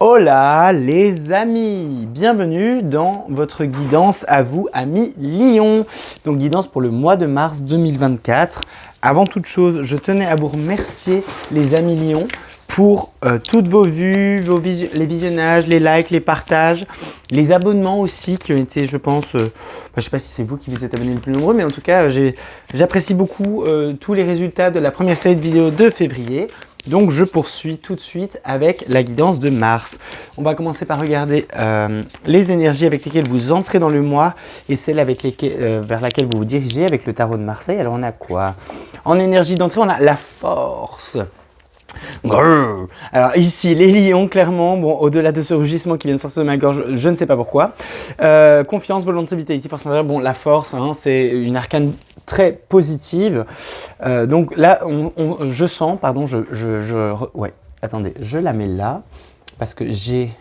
Hola les amis, bienvenue dans votre guidance à vous, amis Lion. Donc guidance pour le mois de mars 2024. Avant toute chose, je tenais à vous remercier les amis Lion pour toutes vos vues, les visionnages, les likes, les partages, les abonnements aussi qui ont été, je pense, je ne sais pas si c'est vous qui vous êtes abonnés le plus nombreux, mais en tout cas, j'apprécie beaucoup tous les résultats de la première série de vidéos de février. Donc je poursuis tout de suite avec la guidance de Mars. On va commencer par regarder les énergies avec lesquelles vous entrez dans le mois et celles vers laquelle vous vous dirigez avec le tarot de Marseille. Alors on a quoi? En énergie d'entrée, on a la force. Grrr. Alors ici, les lions, clairement, bon, au-delà de ce rugissement qui vient de sortir de ma gorge, je ne sais pas pourquoi. Confiance, volonté, vitalité, force intérieure. Bon, la force, hein, c'est une arcane très positive. Donc là, je sens, pardon, ouais, attendez, je la mets là, parce que j'ai...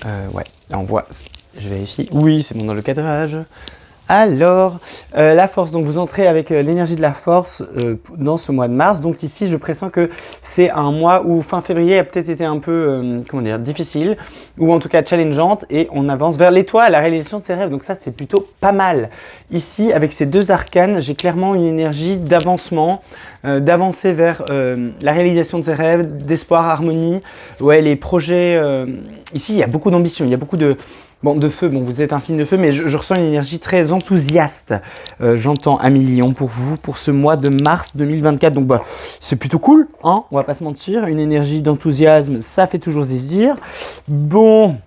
ouais, là on voit, je vérifie. Oui, c'est bon dans le cadrage. Alors, la force, donc vous entrez avec l'énergie de la force dans ce mois de mars. Donc ici, je pressens que c'est un mois où fin février a peut-être été un peu, comment dire, difficile, ou en tout cas challengeante, et on avance vers l'étoile, la réalisation de ses rêves. Donc ça, c'est plutôt pas mal. Ici, avec ces deux arcanes, j'ai clairement une énergie d'avancement, d'avancer vers la réalisation de ses rêves, d'espoir, harmonie. Ouais, les projets, ici, il y a beaucoup d'ambition, il y a beaucoup de... Bon, de feu, bon, vous êtes un signe de feu, mais je ressens une énergie très enthousiaste. J'entends un million pour vous, pour ce mois de mars 2024. Donc, bah, c'est plutôt cool, hein, on va pas se mentir. Une énergie d'enthousiasme, ça fait toujours plaisir. Bon,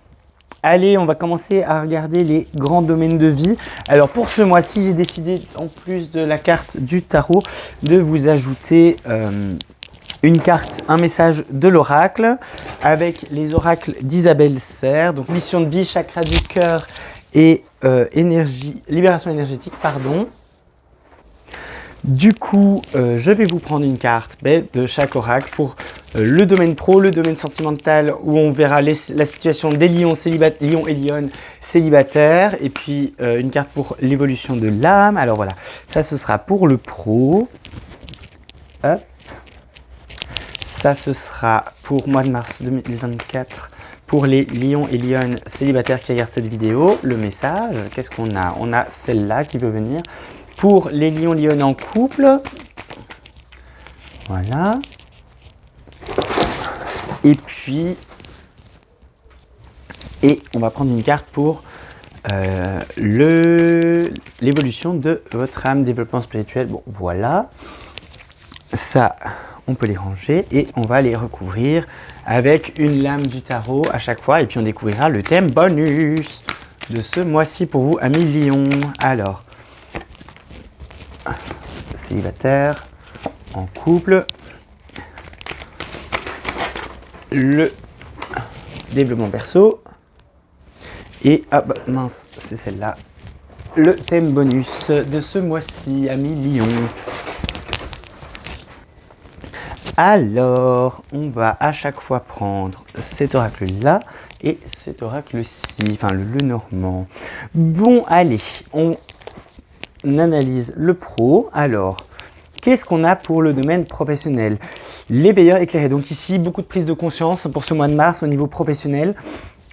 allez, on va commencer à regarder les grands domaines de vie. Alors, pour ce mois-ci, j'ai décidé, en plus de la carte du tarot, de vous ajouter... une carte, un message de l'oracle avec les oracles d'Isabelle Serre. Donc mission de vie, chakra du cœur et libération énergétique, pardon. Du coup, je vais vous prendre une carte de chaque oracle pour le domaine pro, le domaine sentimental où on verra la situation des lions, lions et lionnes célibataires, et puis une carte pour l'évolution de l'âme. Alors voilà, ça ce sera pour le pro. Hop. Ça, ce sera pour mois de mars 2024 pour les lions et lionnes célibataires qui regardent cette vidéo. Le message, qu'est-ce qu'on a? On a celle-là qui veut venir. Pour les lions lionnes en couple. Voilà. Et puis, on va prendre une carte pour l'évolution de votre âme, développement spirituel. Bon, voilà. Ça... on peut les ranger et on va les recouvrir avec une lame du tarot à chaque fois. Et puis on découvrira le thème bonus de ce mois-ci pour vous, amis Lion. Alors, célibataire, en couple, le développement perso et, ah bah mince, c'est celle-là, le thème bonus de ce mois-ci, amis Lion. Alors, on va à chaque fois prendre cet oracle-là et cet oracle-ci, enfin le normand. Bon, allez, on analyse le pro. Alors, qu'est-ce qu'on a pour le domaine professionnel? L'éveilleur éclairé. Donc ici, beaucoup de prise de conscience pour ce mois de mars au niveau professionnel.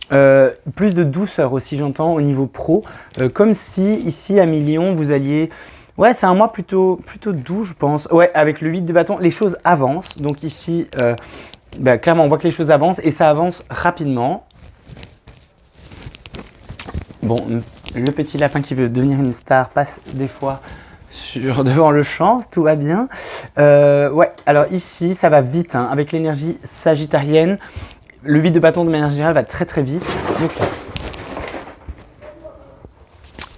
Plus de douceur aussi, j'entends, au niveau pro. Comme si, ici, à Million, vous alliez... Ouais, c'est un mois plutôt doux, je pense. Ouais, avec le 8 de bâton, les choses avancent. Donc ici, clairement, on voit que les choses avancent et ça avance rapidement. Bon, le petit lapin qui veut devenir une star passe des fois devant le champ, tout va bien. Ouais, alors ici, ça va vite, hein, avec l'énergie sagittarienne. Le 8 de bâton, de manière générale, va très très vite. Donc...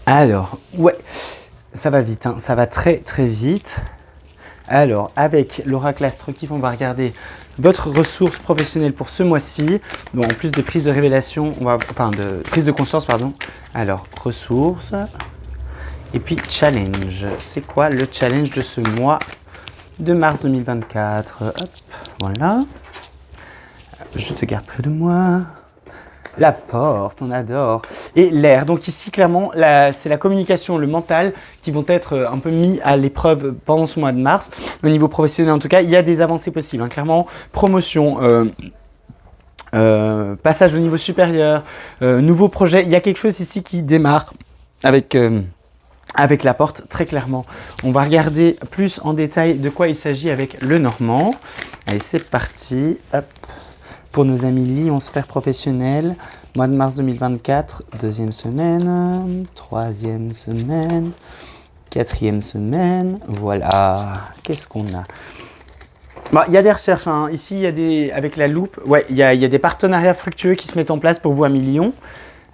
alors, ouais... ça va vite, hein, ça va très très vite. Alors, avec l'oracle astrologique, on va regarder votre ressource professionnelle pour ce mois-ci. Bon, en plus de prise de révélation, de prise de conscience, pardon. Alors, ressources. Et puis, challenge. C'est quoi le challenge de ce mois de mars 2024? Hop, voilà. Je te garde près de moi. La porte, on adore. Et l'air. Donc ici, clairement, c'est la communication, le mental qui vont être un peu mis à l'épreuve pendant ce mois de mars. Au niveau professionnel, en tout cas, il y a des avancées possibles, hein. Clairement, promotion, passage au niveau supérieur, nouveau projet. Il y a quelque chose ici qui démarre avec la porte, très clairement. On va regarder plus en détail de quoi il s'agit avec le Normand. Allez, c'est parti. Hop. Pour nos amis Lion Sphère Professionnelle, mois de mars 2024, deuxième semaine, troisième semaine, quatrième semaine. Voilà. Qu'est-ce qu'on a? Bon, il y a des recherches, hein. Ici, il y a des, avec la loupe, ouais, il y a des partenariats fructueux qui se mettent en place pour vous, amis Lion.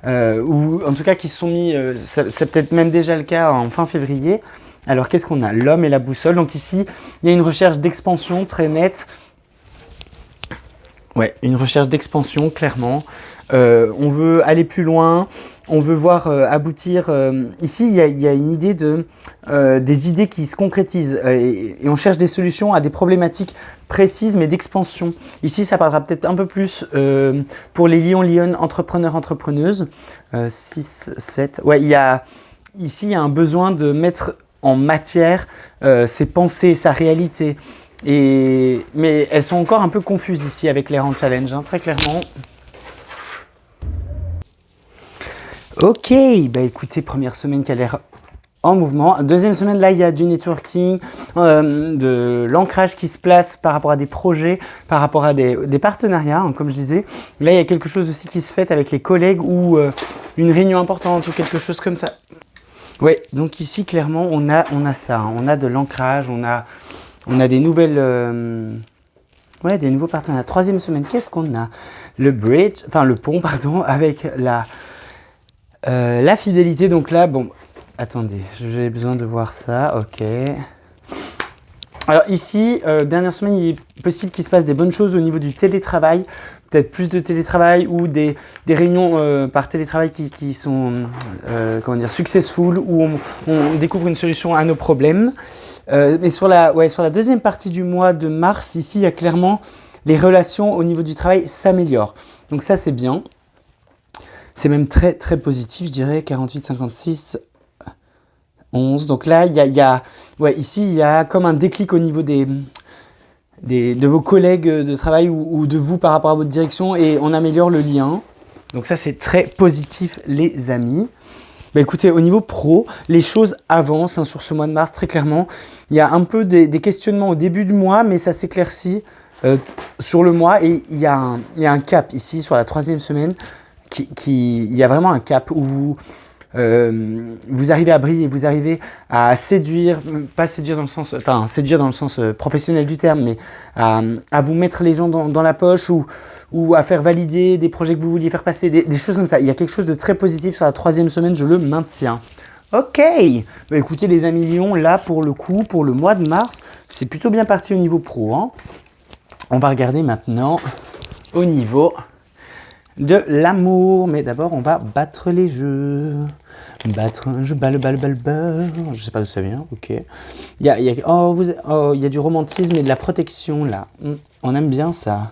Ou en tout cas qui se sont mis, c'est peut-être même déjà le cas en fin février. Alors qu'est-ce qu'on a? L'homme et la boussole. Donc ici, il y a une recherche d'expansion très nette. Ouais, une recherche d'expansion, clairement. On veut aller plus loin, on veut voir aboutir. Ici, il y a une idée des idées qui se concrétisent et on cherche des solutions à des problématiques précises mais d'expansion. Ici, ça parlera peut-être un peu plus pour les lions, entrepreneurs, entrepreneuses. 6, 7. Ouais, ici, il y a un besoin de mettre en matière ses pensées, sa réalité. Mais elles sont encore un peu confuses ici avec les rangs challenge, hein, très clairement. Ok, bah écoutez, première semaine qui a l'air en mouvement. Deuxième semaine, là, il y a du networking, de l'ancrage qui se place par rapport à des projets, par rapport à des partenariats, hein, comme je disais. Là, il y a quelque chose aussi qui se fait avec les collègues ou une réunion importante ou quelque chose comme ça. Oui, donc ici, clairement, on a ça. Hein, on a de l'ancrage, on a des nouvelles... ouais, des nouveaux partenariats. Troisième semaine, qu'est-ce qu'on a? Le bridge, enfin le pont, pardon, avec la fidélité. Donc là, bon, attendez, j'ai besoin de voir ça, ok. Alors ici, dernière semaine, il est possible qu'il se passe des bonnes choses au niveau du télétravail, peut-être plus de télétravail ou des réunions par télétravail qui sont comment dire, successful, où on découvre une solution à nos problèmes. Mais sur la deuxième partie du mois de mars, ici, il y a clairement les relations au niveau du travail s'améliorent. Donc ça, c'est bien. C'est même très, très positif, je dirais, 48, 56, 11. Donc là, ici, il y a comme un déclic au niveau de vos collègues de travail ou de vous par rapport à votre direction et on améliore le lien. Donc ça, c'est très positif, les amis. Bah écoutez, au niveau pro, les choses avancent hein, sur ce mois de mars, très clairement. Il y a un peu des questionnements au début du mois, mais ça s'éclaircit sur le mois. Et il y a un cap ici, sur la troisième semaine, il y a vraiment un cap où vous arrivez à briller, vous arrivez à séduire, pas séduire dans le sens, enfin séduire dans le sens professionnel du terme, mais à vous mettre les gens dans la poche ou à faire valider des projets que vous vouliez faire passer, des choses comme ça. Il y a quelque chose de très positif sur la troisième semaine, je le maintiens. Ok, bah écoutez les amis Lions, là pour le coup, pour le mois de mars, c'est plutôt bien parti au niveau pro. Hein. On va regarder maintenant au niveau de l'amour, mais d'abord on va battre les jeux. Battre un jeu, balle, je sais pas d'où ça vient, ok. Il y a du romantisme et de la protection là, on aime bien ça.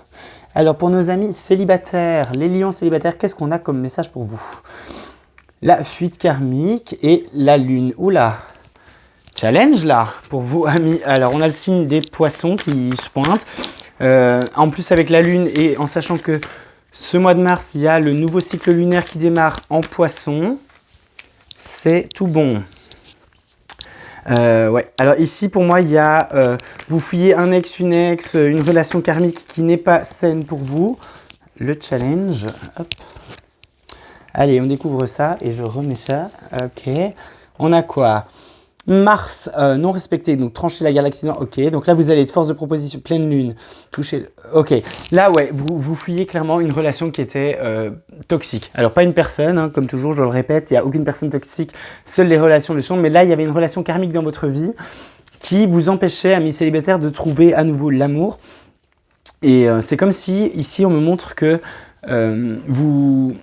Alors pour nos amis célibataires, les lions célibataires, qu'est-ce qu'on a comme message pour vous? La fuite karmique et la lune, oula, challenge là, pour vous amis. Alors on a le signe des poissons qui se pointent, en plus avec la lune et en sachant que ce mois de mars, il y a le nouveau cycle lunaire qui démarre en poisson. C'est tout bon. Ouais. Alors ici, pour moi, il y a vous fuyez un ex, une relation karmique qui n'est pas saine pour vous. Le challenge. Hop. Allez, on découvre ça et je remets ça. Ok. On a quoi? Mars non respecté, donc trancher la galaxie nord, ok. Donc là, vous allez être force de proposition, pleine lune, toucher, ok. Là, ouais, vous fuyez clairement une relation qui était toxique. Alors, pas une personne, hein, comme toujours, je le répète, il n'y a aucune personne toxique, seules les relations le sont. Mais là, il y avait une relation karmique dans votre vie qui vous empêchait, amis célibataires, de trouver à nouveau l'amour. Et c'est comme si, ici, on me montre que vous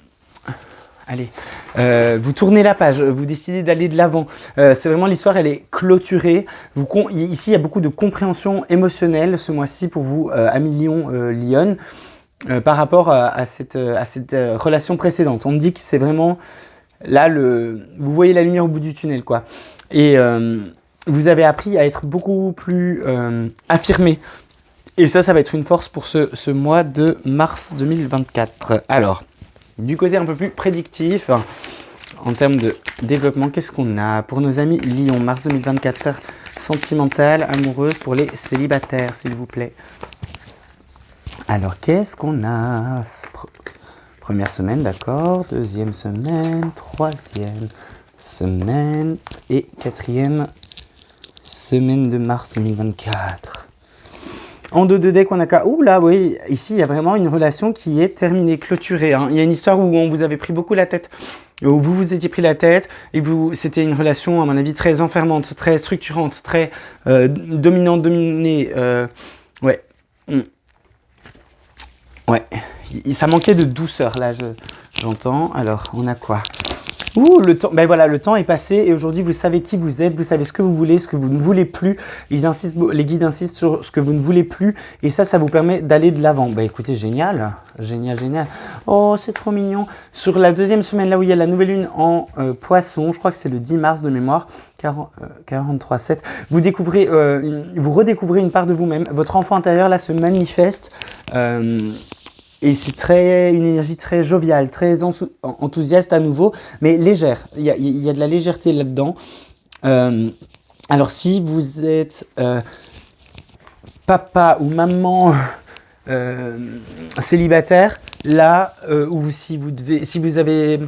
tournez la page, vous décidez d'aller de l'avant. C'est vraiment l'histoire, elle est clôturée. Ici, il y a beaucoup de compréhension émotionnelle ce mois-ci pour vous, amis Lion, Lyon, par rapport à cette relation précédente. On me dit que c'est vraiment là, vous voyez la lumière au bout du tunnel, quoi. Et vous avez appris à être beaucoup plus affirmé Et ça va être une force pour ce mois de mars 2024. Alors, du côté un peu plus prédictif, en termes de développement, qu'est-ce qu'on a pour nos amis Lion, mars 2024, sphère sentimentale, amoureuse pour les célibataires, s'il vous plaît. Alors, qu'est-ce qu'on a? Première semaine, d'accord. Deuxième semaine, troisième semaine et quatrième semaine de mars 2024. En 2 decks, on a qu'à... Ouh là, oui, ici, il y a vraiment une relation qui est terminée, clôturée. Hein. Il y a une histoire où on vous avait pris beaucoup la tête, où vous vous étiez pris la tête, et c'était une relation, à mon avis, très enfermante, très structurante, très dominante, dominée. Ouais. Ouais. Ça manquait de douceur, là, j'entends. Alors, on a quoi? Ouh, le temps, ben voilà, le temps est passé et aujourd'hui vous savez qui vous êtes, vous savez ce que vous voulez, ce que vous ne voulez plus. Les guides insistent sur ce que vous ne voulez plus et ça vous permet d'aller de l'avant. Ben écoutez, génial, génial, génial. Oh, c'est trop mignon. Sur la deuxième semaine, là où il y a la nouvelle lune en poisson, je crois que c'est le 10 mars de mémoire, 43-7, vous redécouvrez une part de vous-même. Votre enfant intérieur là se manifeste. Et c'est une énergie très joviale, très enthousiaste à nouveau, mais légère. Il y a de la légèreté là-dedans. Alors si vous êtes papa ou maman célibataire, là, ou si vous avez...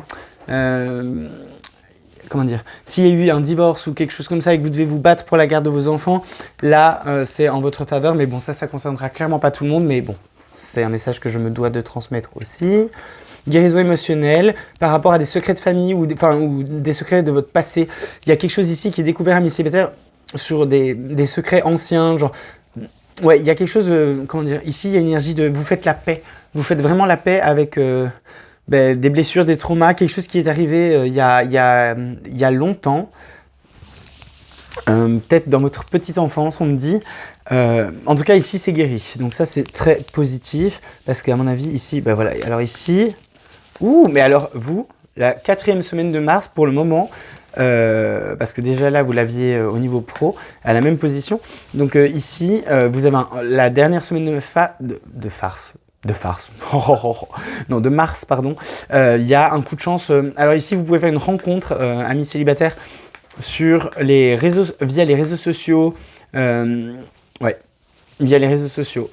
comment dire, s'il y a eu un divorce ou quelque chose comme ça et que vous devez vous battre pour la garde de vos enfants, là, c'est en votre faveur. Mais bon, ça concernera clairement pas tout le monde, mais bon. C'est un message que je me dois de transmettre aussi. Guérison émotionnelle par rapport à des secrets de famille ou des secrets de votre passé. Il y a quelque chose ici qui est découvert à célibataire sur des secrets anciens. Genre, ouais, il y a quelque chose, comment dire, ici il y a une énergie de vous faites la paix. Vous faites vraiment la paix avec des blessures, des traumas, quelque chose qui est arrivé il y a longtemps. Peut-être dans votre petite enfance, on me dit. En tout cas, ici, c'est guéri. Donc ça, c'est très positif. Parce qu'à mon avis, ici, ben voilà. Alors ici... Ouh, mais alors, vous, la 4e semaine de mars, pour le moment, parce que déjà là, vous l'aviez au niveau pro, à la même position. Donc ici, vous avez la dernière semaine de farce. Non, de mars, pardon. Il y a un coup de chance. Alors ici, vous pouvez faire une rencontre, amis célibataires, via les réseaux sociaux. Ouais, via les réseaux sociaux.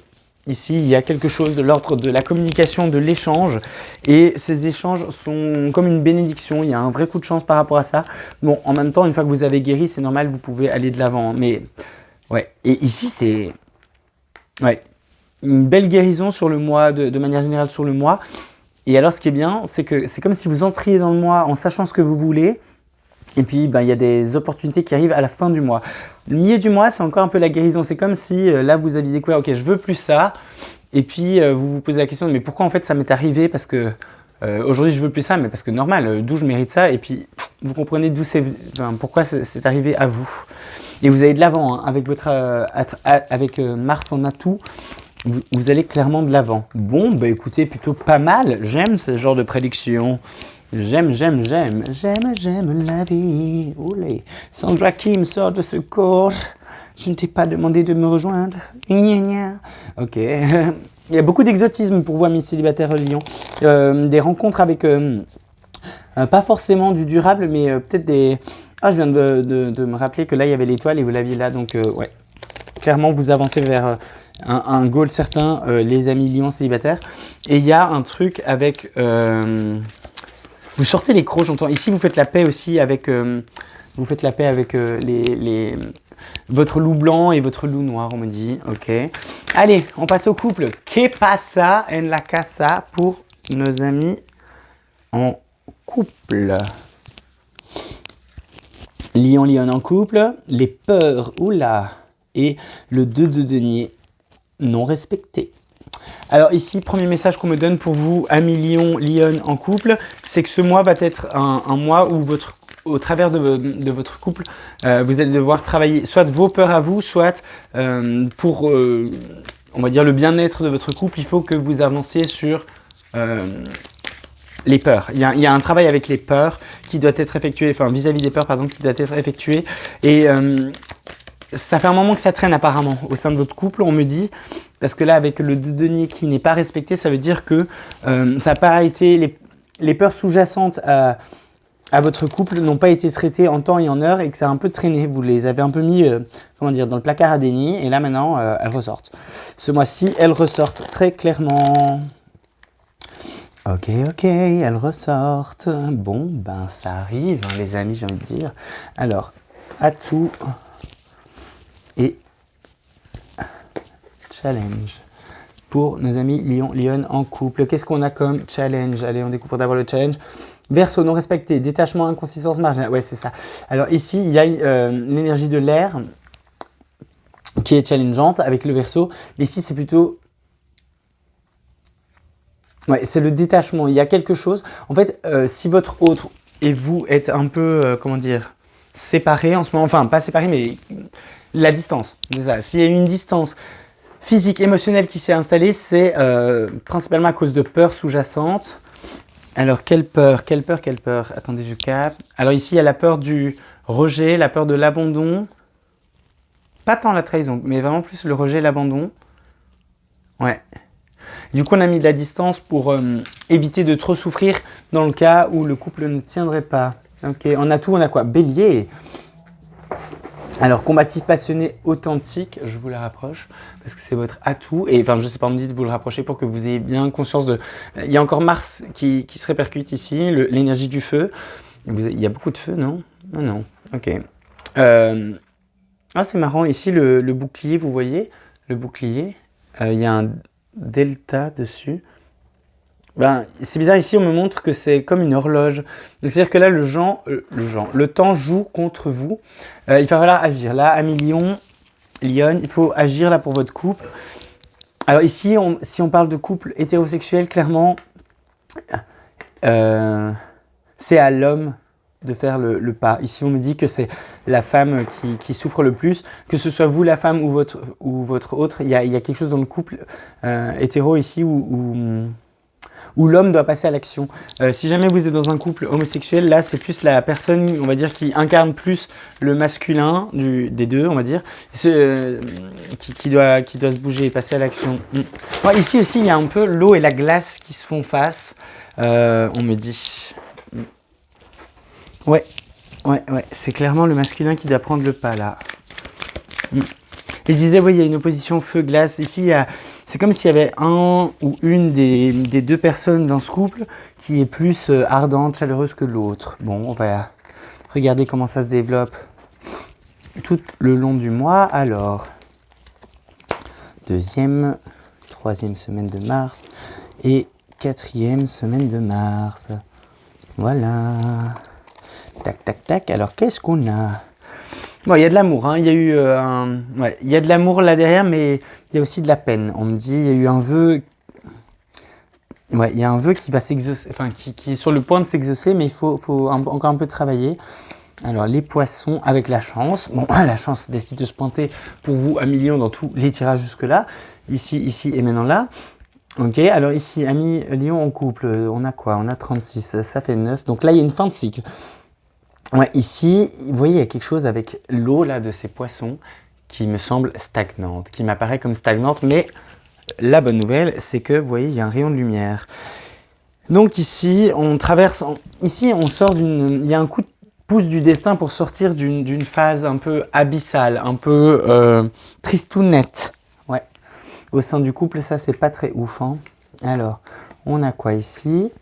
Ici, il y a quelque chose de l'ordre de la communication, de l'échange. Et ces échanges sont comme une bénédiction. Il y a un vrai coup de chance par rapport à ça. Bon, en même temps, une fois que vous avez guéri, c'est normal, vous pouvez aller de l'avant. Mais, ouais. Et ici, c'est... Ouais. Une belle guérison sur le mois, de manière générale sur le mois. Et alors, ce qui est bien, c'est que c'est comme si vous entriez dans le mois en sachant ce que vous voulez. Et puis, ben, il y a des opportunités qui arrivent à la fin du mois. Le milieu du mois, c'est encore un peu la guérison. C'est comme si, là, vous aviez découvert, ok, je veux plus ça. Et puis, vous vous posez la question, mais pourquoi en fait ça m'est arrivé? Parce que aujourd'hui, je veux plus ça, mais parce que normal, d'où je mérite ça? Et puis, vous comprenez pourquoi c'est arrivé à vous. Et vous allez de l'avant, hein, avec Mars en atout. Vous allez clairement de l'avant. Bon, bah écoutez, plutôt pas mal. J'aime ce genre de prédiction. J'aime la vie. Oulé. Sandra qui me sort de ce corps. Je ne t'ai pas demandé de me rejoindre. Gna gna. Ok. Il y a beaucoup d'exotisme pour vous, amis célibataires Lion. Des rencontres avec, pas forcément du durable, mais peut-être des... Ah, je viens de me rappeler que là, il y avait l'étoile et vous l'aviez là. Donc, ouais. Clairement, vous avancez vers un goal certain, les amis Lion célibataires. Et il y a un truc avec... vous sortez les crocs, j'entends. Ici, vous faites la paix aussi avec... votre loup blanc et votre loup noir, on me dit. Ok. Allez, on passe au couple. Que pasa en la casa pour nos amis en couple? Lion en couple. Les peurs, oula. Et le 2 de denier non respecté. Alors ici, premier message qu'on me donne pour vous, amis Lion en couple, c'est que ce mois va être un mois où au travers de votre couple, vous allez devoir travailler soit vos peurs à vous, soit pour, on va dire, le bien-être de votre couple. Il faut que vous avanciez sur les peurs. Il y a un travail avec les peurs qui doit être effectué, enfin vis-à-vis des peurs, pardon, qui doit être effectué. Et ça fait un moment que ça traîne apparemment au sein de votre couple, on me dit. Parce que là, avec le 2 denier qui n'est pas respecté, ça veut dire que ça n'a pas été les peurs sous-jacentes à votre couple n'ont pas été traitées en temps et en heure et que ça a un peu traîné. Vous les avez un peu mis comment dire, dans le placard à déni et là maintenant elles ressortent. Ce mois-ci, elles ressortent très clairement. Ok, elles ressortent. Bon, ben ça arrive, hein, les amis, j'ai envie de dire. Alors, atout et challenge pour nos amis Lion en couple. Qu'est-ce qu'on a comme challenge? Allez, on découvre d'abord le challenge. Verseau, non respecté, détachement, inconsistance marginale. Ouais, c'est ça. Alors ici, il y a l'énergie de l'air qui est challengeante avec le Verseau. Ici, c'est plutôt... Ouais, c'est le détachement. Il y a quelque chose... En fait, si votre autre et vous êtes un peu, comment dire, séparés en ce moment, enfin, pas séparés, mais la distance, c'est ça. S'il y a une distance physique, émotionnelle qui s'est installée, c'est principalement à cause de peurs sous-jacentes. Alors, quelle peur? Attendez, je capte. Alors ici, il y a la peur du rejet, la peur de l'abandon. Pas tant la trahison, mais vraiment plus le rejet et l'abandon. Ouais. Du coup, on a mis de la distance pour éviter de trop souffrir dans le cas où le couple ne tiendrait pas. Ok, en atout, on a quoi? Bélier. Alors, combatif, passionné, authentique, je vous la rapproche, parce que c'est votre atout. Et enfin, je sais pas, on me dit de vous le rapprocher pour que vous ayez bien conscience de... Il y a encore Mars qui se répercute ici, l'énergie du feu. Il y a beaucoup de feu, non? Non, ok. Ah, c'est marrant, ici, le bouclier, vous voyez? Le bouclier, il y a un delta dessus. Ben, c'est bizarre, ici on me montre que c'est comme une horloge. C'est-à-dire que là, le temps joue contre vous. Il va falloir agir. Là, ami Lion, il faut agir là pour votre couple. Alors ici, si on parle de couple hétérosexuel, clairement, c'est à l'homme de faire le pas. Ici, on me dit que c'est la femme qui souffre le plus, que ce soit vous, la femme, ou votre autre. Il y a quelque chose dans le couple hétéro ici où l'homme doit passer à l'action. Si jamais vous êtes dans un couple homosexuel, là, c'est plus la personne, on va dire, qui incarne plus le masculin des deux, on va dire, qui doit se bouger et passer à l'action. Bon, ici aussi, il y a un peu l'eau et la glace qui se font face, on me dit. Ouais, c'est clairement le masculin qui doit prendre le pas, là. Et je disais, oui, il y a une opposition feu-glace. Ici, c'est comme s'il y avait un ou une des deux personnes dans ce couple qui est plus ardente, chaleureuse que l'autre. Bon, on va regarder comment ça se développe tout le long du mois. Alors, 2e, 3e semaine de mars et 4e semaine de mars. Voilà. Tac. Alors, qu'est-ce qu'on a? Bon, il y a de l'amour, hein. Il y a eu il y a de l'amour là derrière, mais il y a aussi de la peine. On me dit, il y a eu un vœu. Ouais, il y a un vœu qui va s'exaucer, enfin qui est sur le point de s'exaucer, mais il faut encore un peu travailler. Alors, les poissons avec la chance. Bon, la chance décide de se pointer pour vous à million dans tous les tirages jusque-là. Ici et maintenant là. Ok, alors ici, ami Lion en couple, on a quoi? On a 36, ça fait 9. Donc là, il y a une fin de cycle. Ouais, ici, vous voyez, il y a quelque chose avec l'eau là de ces poissons qui me semble stagnante, qui m'apparaît comme stagnante, mais la bonne nouvelle, c'est que, vous voyez, il y a un rayon de lumière. Donc ici, on traverse, ici, on sort il y a un coup de pouce du destin pour sortir d'une phase un peu abyssale, un peu tristounette. Ouais, au sein du couple, ça, c'est pas très ouf, hein. Alors, on a quoi ici?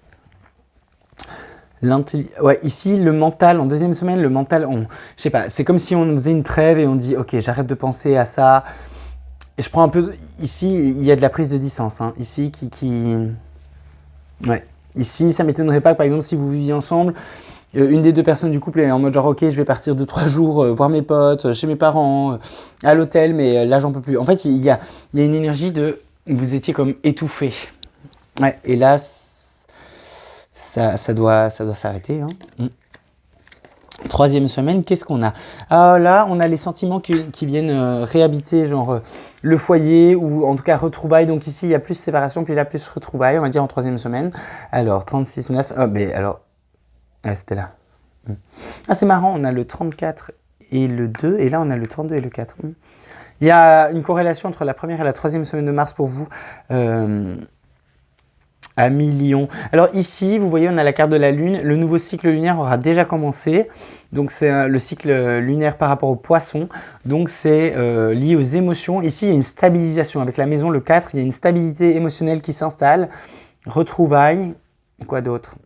Ouais, ici, le mental, en 2e semaine, le mental, je sais pas, c'est comme si on faisait une trêve et on dit, ok, j'arrête de penser à ça. Et je prends un peu, ici, il y a de la prise de distance, hein. Ici, ouais, ici, ça m'étonnerait pas que, par exemple, si vous viviez ensemble, une des deux personnes du couple est en mode genre, ok, je vais partir 2-3 jours, voir mes potes, chez mes parents, à l'hôtel, mais là, j'en peux plus. En fait, il y a une énergie vous étiez comme étouffé. Ouais, et là, ça doit s'arrêter, hein. 3e semaine, qu'est-ce qu'on a? Ah, là, on a les sentiments qui viennent réhabiter, genre le foyer, ou en tout cas retrouvailles. Donc ici, il y a plus séparation, puis là, plus retrouvailles, on va dire en 3e semaine. Alors, 36, 9, c'était là. Ah, c'est marrant, on a le 34 et le 2, et là, on a le 32 et le 4. Il y a une corrélation entre la première et la troisième semaine de mars pour vous à mi-lion. Alors ici, vous voyez, on a la carte de la Lune. Le nouveau cycle lunaire aura déjà commencé. Donc c'est le cycle lunaire par rapport au poisson. Donc c'est lié aux émotions. Ici, il y a une stabilisation. Avec la maison, le 4, il y a une stabilité émotionnelle qui s'installe. Retrouvailles. Quoi d'autre?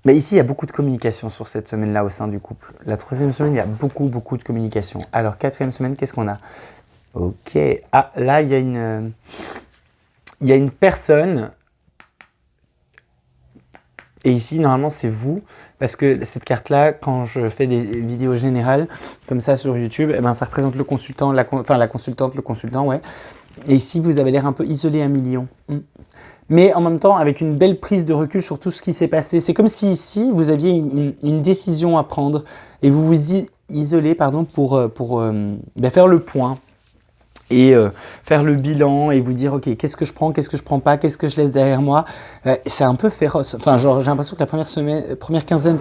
Mais ici, il y a beaucoup de communication sur cette semaine-là au sein du couple. La troisième semaine, il y a beaucoup de communication. Alors, quatrième semaine, qu'est-ce qu'on a? Ok. Ah, là, il y a une personne. Et ici, normalement, c'est vous. Parce que cette carte-là, quand je fais des vidéos générales, comme ça sur YouTube, eh ben, ça représente le consultant, la consultante, le consultant, ouais. Et ici, vous avez l'air un peu isolé à mi-lion. Mais en même temps, avec une belle prise de recul sur tout ce qui s'est passé. C'est comme si ici, vous aviez une décision à prendre et vous vous isolez pour faire le point et faire le bilan et vous dire, ok, qu'est-ce que je prends pas, qu'est-ce que je laisse derrière moi. C'est un peu féroce. Enfin, genre, j'ai l'impression que la première quinzaine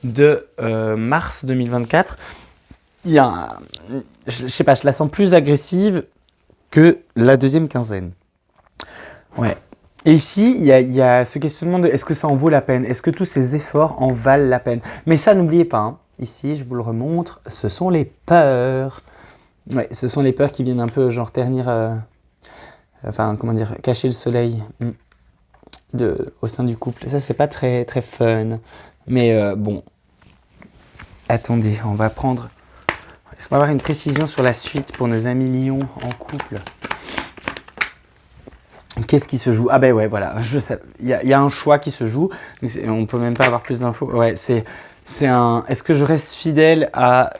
de mars 2024, je sais pas, je la sens plus agressive que la deuxième quinzaine. Ouais. Et ici, il y a ce questionnement de est-ce que ça en vaut la peine? Est-ce que tous ces efforts en valent la peine? Mais ça, n'oubliez pas, hein, ici, je vous le remontre, ce sont les peurs. Ouais, ce sont les peurs qui viennent un peu genre ternir, cacher le soleil au sein du couple. Ça, c'est pas très, très fun. Mais bon, attendez, on va prendre... Est-ce qu'on va avoir une précision sur la suite pour nos amis lions en couple? Qu'est-ce qui se joue? Ah ben ouais, voilà, je sais. Il y a un choix qui se joue. Donc on peut même pas avoir plus d'infos. Ouais, est-ce que je reste fidèle à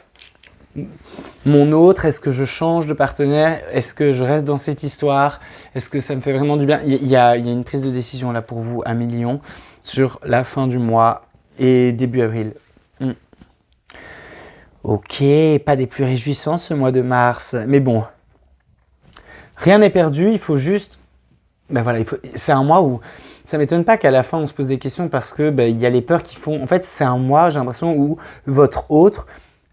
mon autre? Est-ce que je change de partenaire? Est-ce que je reste dans cette histoire? Est-ce que ça me fait vraiment du bien? Il y a une prise de décision là pour vous, amis lions, sur la fin du mois et début avril. Ok, pas des plus réjouissants ce mois de mars. Mais bon, rien n'est perdu, il faut juste... Ben voilà, c'est un mois où ça m'étonne pas qu'à la fin on se pose des questions parce que il y a les peurs qui font. En fait, c'est un mois, j'ai l'impression, où votre autre,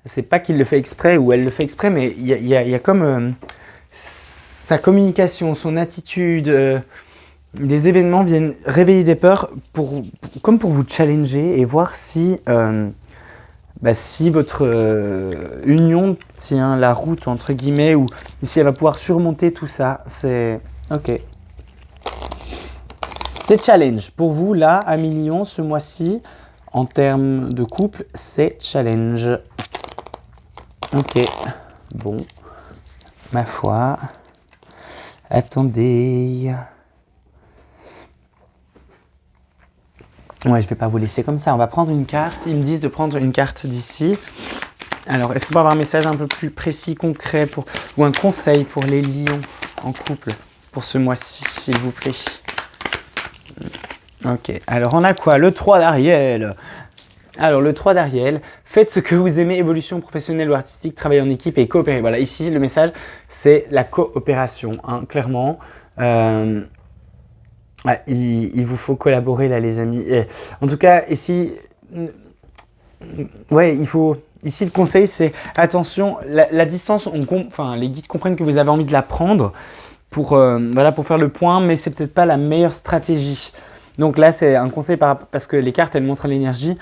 c'est pas qu'il le fait exprès ou elle le fait exprès, mais il y a comme sa communication, son attitude, des événements viennent réveiller des peurs comme pour vous challenger et voir si votre union tient la route entre guillemets ou si elle va pouvoir surmonter tout ça. C'est ok. C'est challenge. Pour vous, là, à mi-lion, ce mois-ci, en termes de couple, c'est challenge. Ok. Bon. Ma foi. Attendez. Ouais, je vais pas vous laisser comme ça. On va prendre une carte. Ils me disent de prendre une carte d'ici. Alors, est-ce qu'on peut avoir un message un peu plus précis, concret, ou un conseil pour les lions en couple pour ce mois-ci, s'il vous plaît? Ok, alors on a quoi? Le 3 d'Ariel. Alors le 3 d'Ariel, faites ce que vous aimez, évolution professionnelle ou artistique, travaillez en équipe et coopérez. Voilà, ici le message, c'est la coopération, hein, clairement. Il vous faut collaborer là les amis. Et, en tout cas, ici, ouais, il faut... Ici le conseil c'est, attention, la distance, les guides comprennent que vous avez envie de la prendre pour faire le point, mais c'est peut-être pas la meilleure stratégie. Donc là, c'est un conseil parce que les cartes, elles montrent l'évolution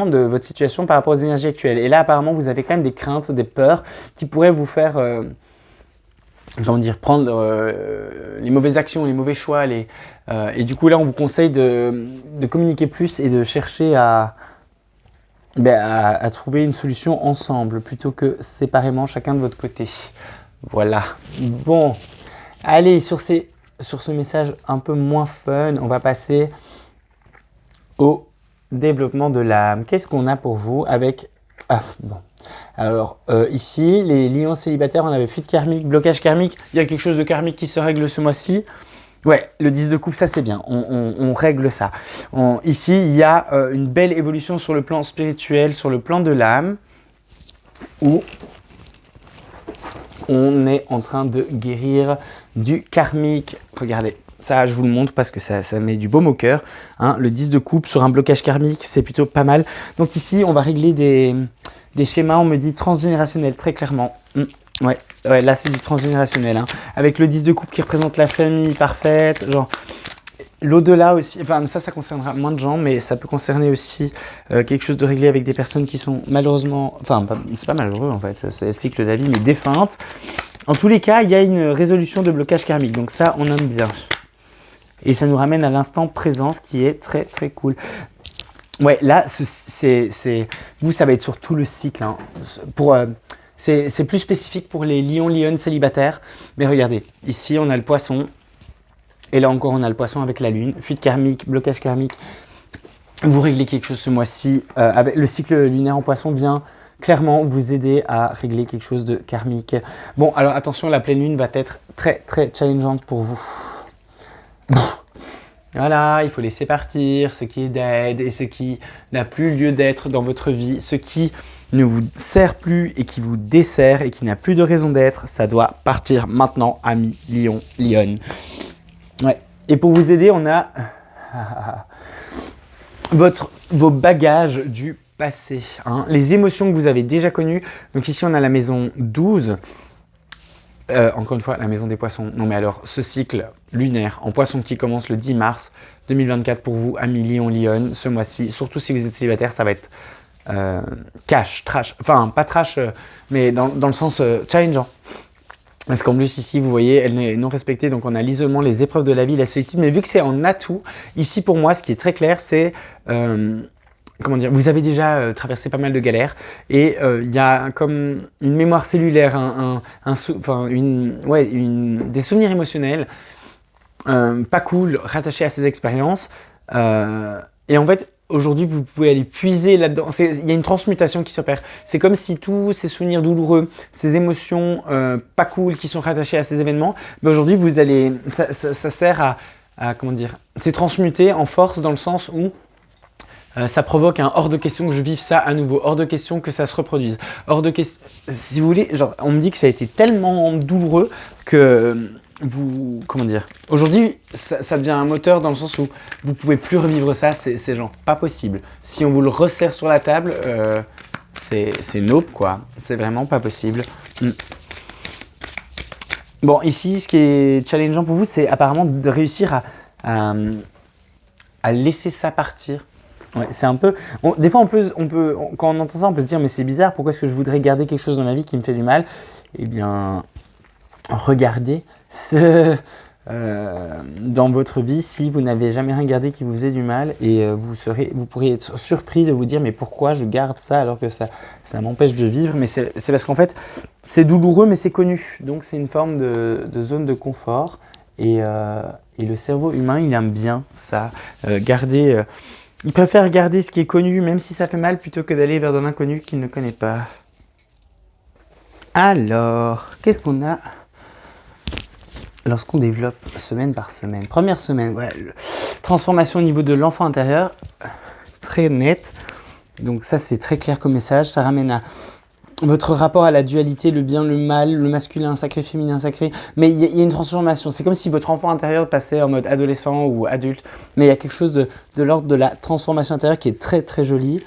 de votre situation par rapport aux énergies actuelles. Et là, apparemment, vous avez quand même des craintes, des peurs qui pourraient vous faire, prendre les mauvaises actions, les mauvais choix. Et du coup, là, on vous conseille de communiquer plus et de chercher à trouver une solution ensemble plutôt que séparément, chacun de votre côté. Voilà. Bon, allez, sur ce message un peu moins fun, on va passer au développement de l'âme. Qu'est-ce qu'on a pour vous avec... Ah, bon. Alors, ici, les lions célibataires, on avait fuite karmique, blocage karmique. Il y a quelque chose de karmique qui se règle ce mois-ci. Ouais, le 10 de coupe, ça c'est bien. On règle ça. Ici, il y a une belle évolution sur le plan spirituel, sur le plan de l'âme, où on est en train de guérir du karmique. Regardez, ça je vous le montre parce que ça met du baume au cœur. Hein. Le 10 de coupe sur un blocage karmique, c'est plutôt pas mal. Donc ici, on va régler des des schémas, on me dit transgénérationnel, très clairement. Ouais, là c'est du transgénérationnel, hein. Avec le 10 de coupe qui représente la famille parfaite, genre l'au-delà aussi, enfin ça concernera moins de gens, mais ça peut concerner aussi quelque chose de réglé avec des personnes qui sont malheureusement, enfin c'est pas malheureux en fait, c'est le cycle de la vie, mais défuntes. En tous les cas, il y a une résolution de blocage karmique, donc ça on aime bien. Et ça nous ramène à l'instant présent, ce qui est très très cool. Ouais, là, vous, ça va être sur tout le cycle, hein. C'est plus spécifique pour les lions-lionnes célibataires. Mais regardez, ici on a le poisson. Et là encore, on a le poisson avec la lune. Fuite karmique, blocage karmique. Vous réglez quelque chose ce mois-ci. Avec le cycle lunaire en poisson vient clairement vous aider à régler quelque chose de karmique. Bon, alors attention, la pleine lune va être très très challengeante pour vous. Voilà, il faut laisser partir ce qui est dead et ce qui n'a plus lieu d'être dans votre vie, ce qui ne vous sert plus et qui vous dessert et qui n'a plus de raison d'être, ça doit partir maintenant, amis lion, lionne. Ouais. Et pour vous aider, on a vos bagages du passé, hein, les émotions que vous avez déjà connues. Donc ici, on a la maison 12. Encore une fois, la maison des poissons. Non mais alors, ce cycle lunaire en poisson qui commence le 10 mars 2024 pour vous, amis lion, lionne, ce mois-ci, surtout si vous êtes célibataire, ça va être cash, trash, enfin pas trash, mais dans le sens challengeant. Parce qu'en plus ici, vous voyez, elle n'est non respectée, donc on a l'isolement, les épreuves de la vie, la solitude, mais vu que c'est en atout, ici pour moi, ce qui est très clair, c'est... comment dire, vous avez déjà traversé pas mal de galères et il y a comme une mémoire cellulaire, des souvenirs émotionnels pas cool rattachés à ces expériences. Et en fait, aujourd'hui, vous pouvez aller puiser là-dedans. Il y a une transmutation qui s'opère. C'est comme si tous ces souvenirs douloureux, ces émotions pas cool qui sont rattachées à ces événements, mais aujourd'hui, vous allez, ça sert à comment dire, c'est transmuté en force dans le sens où ça provoque un hors de question que je vive ça à nouveau, hors de question que ça se reproduise, hors de question, si vous voulez, genre on me dit que ça a été tellement douloureux que vous, comment dire, aujourd'hui ça devient un moteur dans le sens où vous pouvez plus revivre ça, c'est genre pas possible. Si on vous le resserre sur la table, c'est nope quoi, c'est vraiment pas possible. Bon ici ce qui est challengeant pour vous c'est apparemment de réussir à laisser ça partir. Ouais, c'est un peu. Des fois, quand on entend ça, on peut se dire mais c'est bizarre. Pourquoi est-ce que je voudrais garder quelque chose dans ma vie qui me fait du mal? Eh bien, regardez dans votre vie si vous n'avez jamais rien gardé qui vous faisait du mal et vous pourriez être surpris de vous dire mais pourquoi je garde ça alors que ça m'empêche de vivre. Mais c'est parce qu'en fait, c'est douloureux mais c'est connu. Donc c'est une forme de zone de confort et le cerveau humain il aime bien ça, garder. Il préfère garder ce qui est connu, même si ça fait mal, plutôt que d'aller vers de l'inconnu qu'il ne connaît pas. Alors, qu'est-ce qu'on a lorsqu'on développe semaine par semaine? Première semaine, ouais, transformation au niveau de l'enfant intérieur, très net. Donc ça, c'est très clair comme message. Ça ramène à votre rapport à la dualité, le bien, le mal, le masculin sacré, féminin sacré. Mais il y a une transformation. C'est comme si votre enfant intérieur passait en mode adolescent ou adulte. Mais il y a quelque chose de l'ordre de la transformation intérieure qui est très très joli.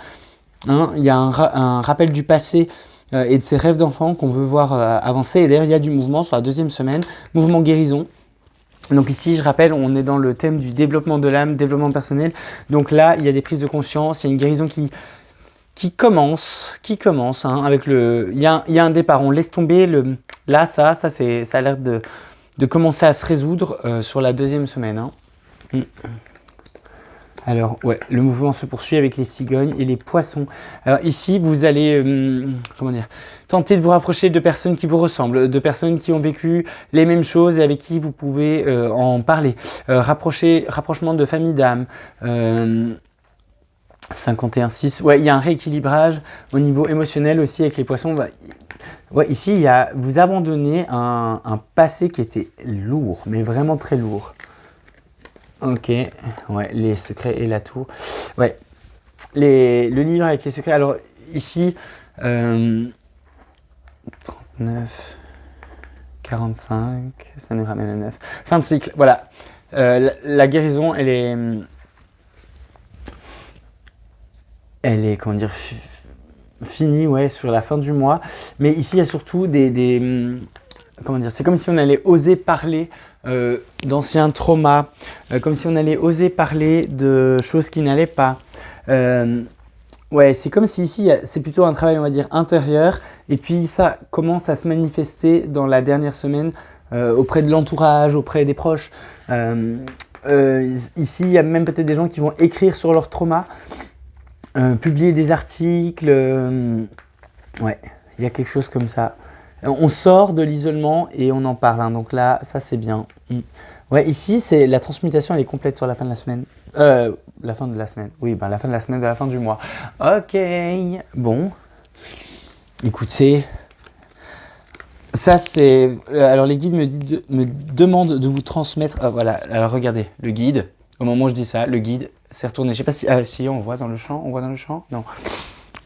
Hein, il y a un rappel du passé et de ses rêves d'enfant qu'on veut voir avancer. Et d'ailleurs, il y a du mouvement sur la deuxième semaine. Mouvement guérison. Donc ici, je rappelle, on est dans le thème du développement de l'âme, développement personnel. Donc là, il y a des prises de conscience. Il y a une guérison qui commence, hein, avec il y a un départ, on laisse tomber là, ça a l'air de commencer à se résoudre sur la deuxième semaine. Hein. Alors, ouais, le mouvement se poursuit avec les cigognes et les poissons. Alors ici, vous allez, tenter de vous rapprocher de personnes qui vous ressemblent, de personnes qui ont vécu les mêmes choses et avec qui vous pouvez en parler. Rapprochement de famille d'âme. 51,6. Ouais, il y a un rééquilibrage au niveau émotionnel aussi avec les poissons. Ouais, ici, vous abandonnez un passé qui était lourd, mais vraiment très lourd. Ok, ouais, les secrets et la tour. Ouais, le livre avec les secrets. Alors ici, 39, 45, ça nous ramène à 9. Fin de cycle, voilà. La guérison, elle est, comment dire, fini, ouais, sur la fin du mois. Mais ici, il y a surtout comment dire, c'est comme si on allait oser parler d'anciens traumas, comme si on allait oser parler de choses qui n'allaient pas. Ouais, c'est comme si ici, c'est plutôt un travail, on va dire, intérieur. Et puis ça commence à se manifester dans la dernière semaine auprès de l'entourage, auprès des proches. Ici, il y a même peut-être des gens qui vont écrire sur leur trauma, publier des articles. Ouais, il y a quelque chose comme ça. On sort de l'isolement et on en parle. Hein, donc là, ça c'est bien. Ouais, ici, c'est la transmutation, elle est complète sur la fin de la semaine. La fin de la semaine. Oui, ben la fin de la semaine, de la fin du mois. Ok. Bon. Écoutez. Ça, c'est... alors, les guides me demandent de vous transmettre... voilà, alors regardez, le guide. Au moment où je dis ça, le guide s'est retourné. Je sais pas si... Ah, si, on voit dans le champ. On voit dans le champ? Non.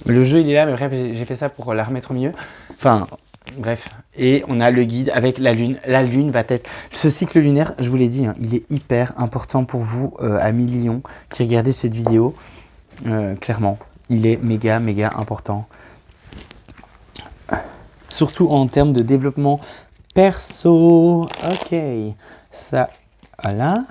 Le jeu, il est là, mais bref, j'ai fait ça pour la remettre au milieu. Enfin... Bref, et on a le guide avec la lune. La lune va être... Ce cycle lunaire, je vous l'ai dit, hein, il est hyper important pour vous, amis Lion, qui regardez cette vidéo. Clairement, il est méga, méga important. Surtout en termes de développement perso. Ok, ça, voilà.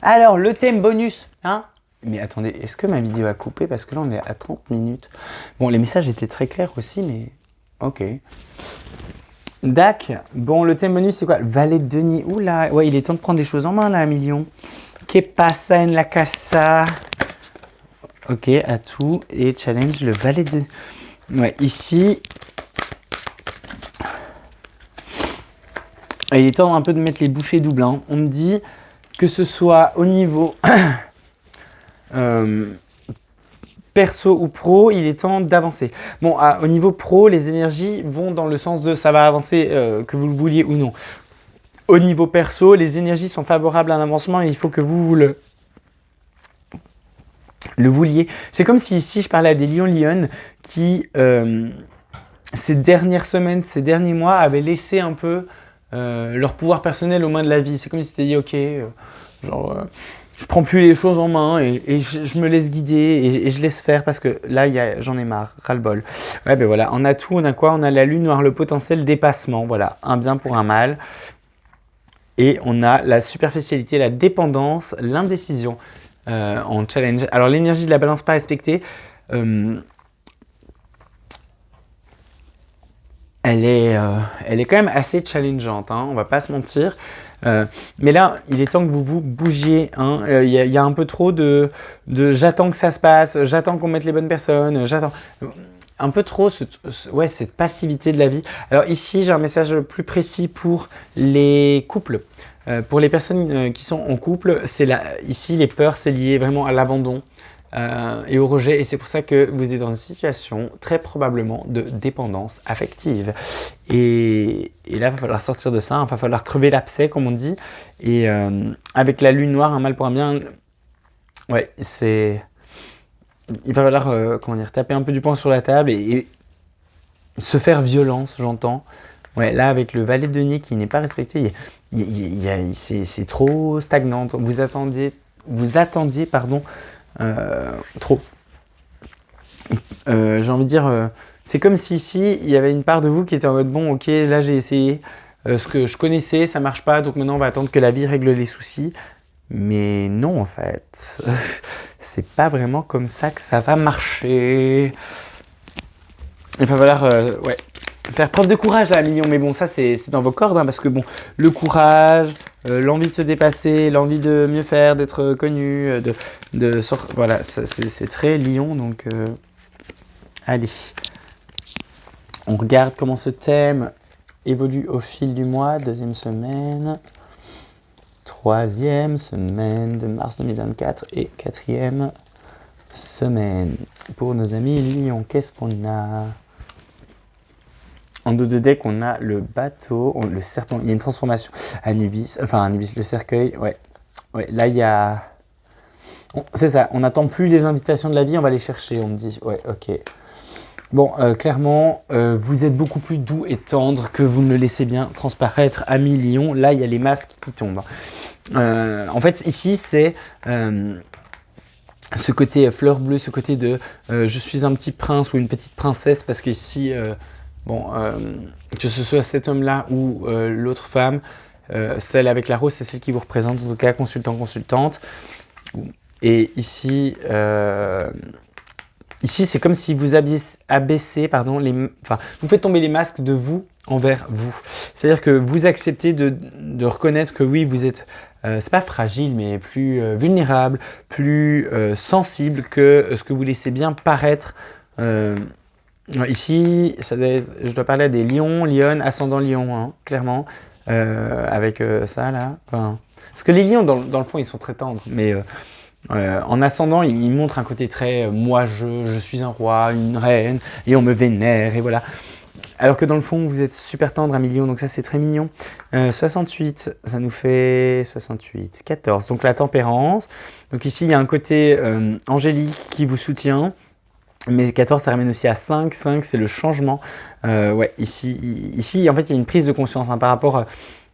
Alors, le thème bonus, hein? Mais attendez, est-ce que ma vidéo a coupé? Parce que là, on est à 30 minutes. Bon, les messages étaient très clairs aussi, mais... Ok. Dac. Bon, le thème bonus, c'est quoi? Valet de denier. Oula. Ouais, il est temps de prendre les choses en main, là, Million. Que pasa en la casa? Ok, atout et challenge, le valet de... Ouais, ici... Il est temps un peu de mettre les bouchées doubles. Hein. On me dit que ce soit au niveau... perso ou pro, il est temps d'avancer. Bon, au niveau pro, les énergies vont dans le sens de ça va avancer, que vous le vouliez ou non. Au niveau perso, les énergies sont favorables à un avancement et il faut que vous le vouliez. C'est comme si ici, je parlais à des lions-lionnes qui, ces dernières semaines, ces derniers mois, avaient laissé un peu leur pouvoir personnel aux mains de la vie. C'est comme si c'était dit, ok, je prends plus les choses en main et je me laisse guider et je laisse faire parce que là, j'en ai marre, ras-le-bol. Ouais, ben voilà, on a tout, on a quoi? On a la lune noire, le potentiel dépassement, voilà, un bien pour un mal. Et on a la superficialité, la dépendance, l'indécision en challenge. Alors, l'énergie de la balance pas respectée, elle est quand même assez challengeante, hein, on va pas se mentir. Mais là, il est temps que vous vous bougiez. Hein. Y a un peu trop de j'attends que ça se passe, j'attends qu'on mette les bonnes personnes, j'attends... Un peu trop cette passivité de la vie. Alors ici, j'ai un message plus précis pour les couples. Pour les personnes qui sont en couple, ici, les peurs, c'est lié vraiment à l'abandon. Et au rejet, et c'est pour ça que vous êtes dans une situation très probablement de dépendance affective. Et là, il va falloir sortir de ça, il va falloir crever l'abcès, comme on dit. Et avec la lune noire, un mal pour un bien, ouais, il va falloir taper un peu du poing sur la table et se faire violence, j'entends. Ouais, là, avec le valet de denier qui n'est pas respecté, c'est trop stagnant. Vous attendiez, pardon, trop. J'ai envie de dire, c'est comme si ici, il y avait une part de vous qui était en mode bon, ok, là j'ai essayé ce que je connaissais, ça marche pas, donc maintenant on va attendre que la vie règle les soucis. Mais non, en fait, c'est pas vraiment comme ça que ça va marcher. Il va falloir, faire preuve de courage là, Million. Mais bon, ça c'est dans vos cordes, hein, parce que bon, le courage, l'envie de se dépasser, l'envie de mieux faire, d'être connu, voilà, c'est très Lion, donc allez. On regarde comment ce thème évolue au fil du mois, deuxième semaine, troisième semaine de mars 2024 et quatrième semaine. Pour nos amis Lion, qu'est-ce qu'on a? En dos de deck, on a le bateau, le serpent, il y a une transformation. Anubis, le cercueil, ouais. Là, il y a... c'est ça, on n'attend plus les invitations de la vie, on va les chercher, on me dit. Ouais, ok. Bon, clairement, vous êtes beaucoup plus doux et tendre que vous ne le laissez bien transparaître, amis Lion. Là, il y a les masques qui tombent. En fait, ici, c'est... ce côté fleur bleue, ce côté de je suis un petit prince ou une petite princesse, parce qu'ici, que ce soit cet homme-là ou l'autre femme, celle avec la rose, c'est celle qui vous représente, en tout cas consultant-consultante. Et ici, ici c'est comme si vous abaissez, pardon, vous faites tomber les masques de vous envers vous. C'est-à-dire que vous acceptez de reconnaître que oui, vous êtes, c'est pas fragile, mais plus vulnérable, plus sensible que ce que vous laissez bien paraître. Ici, je dois parler à des lions, lionnes, ascendant lion, hein, clairement, avec ça là. Enfin, parce que les lions, dans le fond, ils sont très tendres, mais en ascendant, ils montrent un côté très moi, je suis un roi, une reine, et on me vénère, et voilà. Alors que dans le fond, vous êtes super tendre, un million, donc ça c'est très mignon. 68, ça nous fait 68, 14. Donc la tempérance. Donc ici, il y a un côté angélique qui vous soutient. Mais 14, ça ramène aussi à 5. 5, c'est le changement. Ouais, ici, en fait, il y a une prise de conscience par rapport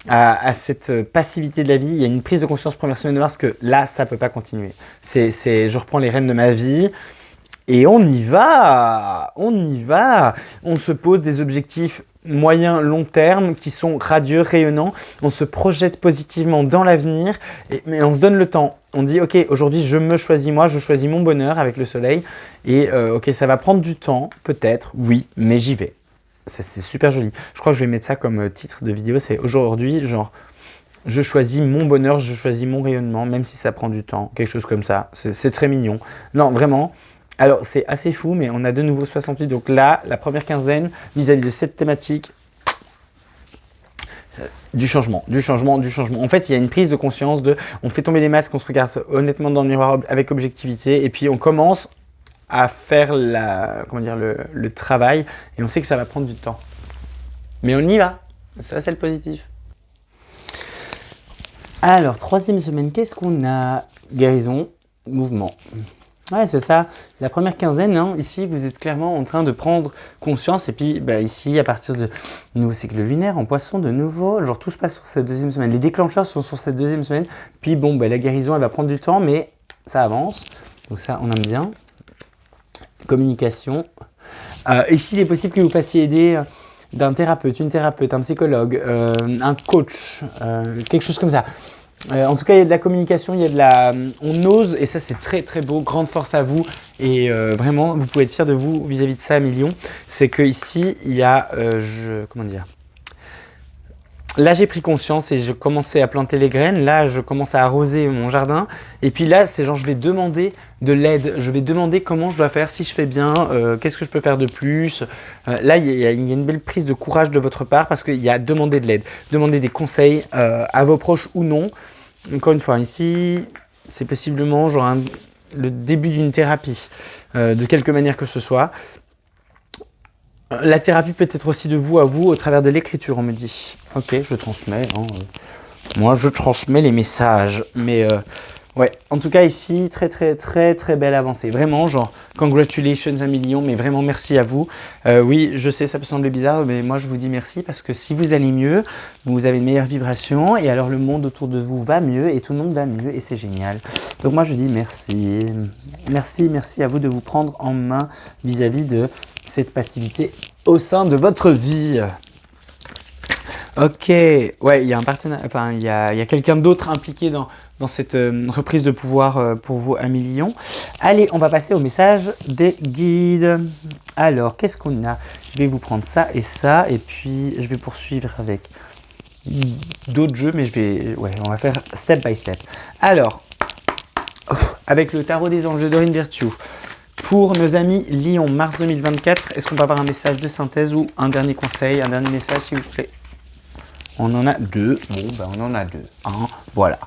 à cette passivité de la vie. Il y a une prise de conscience première semaine de mars que là, ça ne peut pas continuer. Je reprends les rênes de ma vie. Et on y va, on se pose des objectifs moyen, long terme qui sont radieux, rayonnants. On se projette positivement dans l'avenir, mais on se donne le temps. On dit ok, aujourd'hui je me choisis moi, je choisis mon bonheur avec le soleil. Et ok, ça va prendre du temps, peut-être, oui, mais j'y vais. C'est super joli. Je crois que je vais mettre ça comme titre de vidéo, c'est aujourd'hui, genre, je choisis mon bonheur, je choisis mon rayonnement, même si ça prend du temps, quelque chose comme ça. C'est très mignon. Non, vraiment. Alors, c'est assez fou, mais on a de nouveau 68. Donc là, la première quinzaine, vis-à-vis de cette thématique, du changement. En fait, il y a une prise de conscience on fait tomber les masques, on se regarde honnêtement dans le miroir avec objectivité, et puis on commence à faire le travail, et on sait que ça va prendre du temps. Mais on y va. Ça, c'est le positif. Alors, troisième semaine, qu'est-ce qu'on a? Guérison, mouvement. Ouais, c'est ça. La première quinzaine, hein, ici, vous êtes clairement en train de prendre conscience. Et puis, ici, à partir de nouveau cycle lunaire, en poisson, de nouveau, genre tout se passe sur cette deuxième semaine. Les déclencheurs sont sur cette deuxième semaine. Puis, la guérison, elle va prendre du temps, mais ça avance. Donc ça, on aime bien. Communication. Ici, il est possible que vous fassiez aider d'un thérapeute, une thérapeute, un psychologue, un coach, quelque chose comme ça. En tout cas, il y a de la communication, on ose, et ça c'est très très beau, grande force à vous, et vraiment, vous pouvez être fiers de vous vis-à-vis de ça, Million. C'est que ici, il y a, là j'ai pris conscience et je commençais à planter les graines, là je commence à arroser mon jardin, et puis là c'est genre je vais demander de l'aide, je vais demander comment je dois faire, si je fais bien, qu'est-ce que je peux faire de plus. Là il y a une belle prise de courage de votre part, parce qu'il y a demander de l'aide, demander des conseils à vos proches ou non. Encore une fois, ici c'est possiblement genre le début d'une thérapie, de quelque manière que ce soit. La thérapie peut être aussi de vous à vous au travers de l'écriture, on me dit. Ok, je transmets. Hein, moi, je transmets les messages. Mais ouais, en tout cas ici, très très très très belle avancée. Vraiment, genre, congratulations 1 million, mais vraiment merci à vous. Oui, je sais, ça peut sembler bizarre, mais moi je vous dis merci parce que si vous allez mieux, vous avez une meilleure vibration et alors le monde autour de vous va mieux et tout le monde va mieux et c'est génial. Donc moi je dis merci. Merci à vous de vous prendre en main vis-à-vis de cette passivité au sein de votre vie. Ok, ouais, il y a un partenaire, enfin il y a quelqu'un d'autre impliqué dans cette reprise de pouvoir pour vous 1 million. Allez, on va passer au message des guides. Alors, qu'est-ce qu'on a? Je vais vous prendre ça, et puis je vais poursuivre avec d'autres jeux, mais on va faire step by step. Alors, avec le tarot des anges de Dorine Virtue, pour nos amis Lion, mars 2024, est-ce qu'on peut avoir un message de synthèse ou un dernier conseil, un dernier message s'il vous plaît? On en a deux. Bon, on en a deux. Voilà.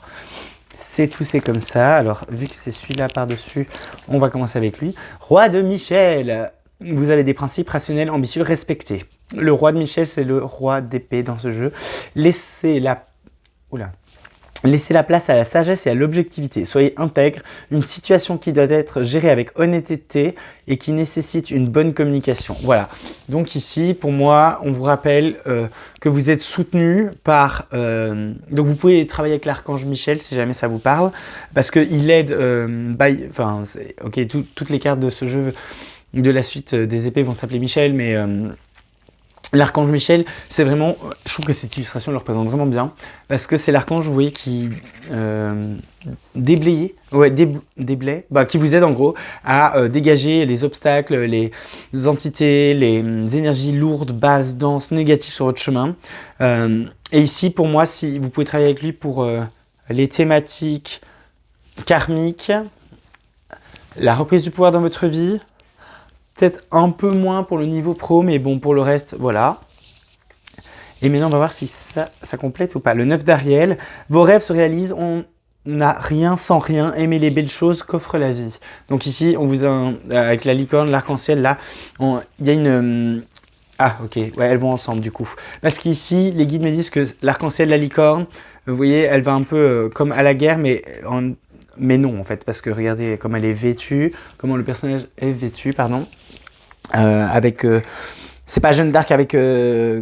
C'est tout, c'est comme ça. Alors, vu que c'est celui-là par-dessus, on va commencer avec lui. Roi de Michel. Vous avez des principes rationnels, ambitieux, respectés. Le roi de Michel, c'est le roi d'épée dans ce jeu. Laissez la... Oula. Laissez la place à la sagesse et à l'objectivité. Soyez intègre. Une situation qui doit être gérée avec honnêteté et qui nécessite une bonne communication. Voilà. Donc ici, pour moi, on vous rappelle que vous êtes soutenu par... donc vous pouvez travailler avec l'archange Michel si jamais ça vous parle. Parce qu'il aide... ok, toutes les cartes de ce jeu de la suite des épées vont s'appeler Michel, mais... l'archange Michel, c'est vraiment, je trouve que cette illustration le représente vraiment bien, parce que c'est l'archange, vous voyez, qui déblaye, qui vous aide en gros à dégager les obstacles, les entités, les énergies lourdes, basses, denses, négatives sur votre chemin. Et ici, pour moi, si vous pouvez travailler avec lui pour les thématiques karmiques, la reprise du pouvoir dans votre vie, peut-être un peu moins pour le niveau pro, mais bon, pour le reste, voilà. Et maintenant, on va voir si ça complète ou pas. Le 9 d'Ariel, vos rêves se réalisent, on n'a rien sans rien, aimez les belles choses qu'offre la vie. Donc ici, on vous a, avec la licorne, l'arc-en-ciel, là, il y a une... Ah, ok, ouais, elles vont ensemble du coup. Parce qu'ici, les guides me disent que l'arc-en-ciel, la licorne, vous voyez, elle va un peu comme à la guerre, mais non en fait, parce que regardez comment elle est vêtue, comment le personnage est vêtu, pardon. C'est pas Jeanne d'Arc avec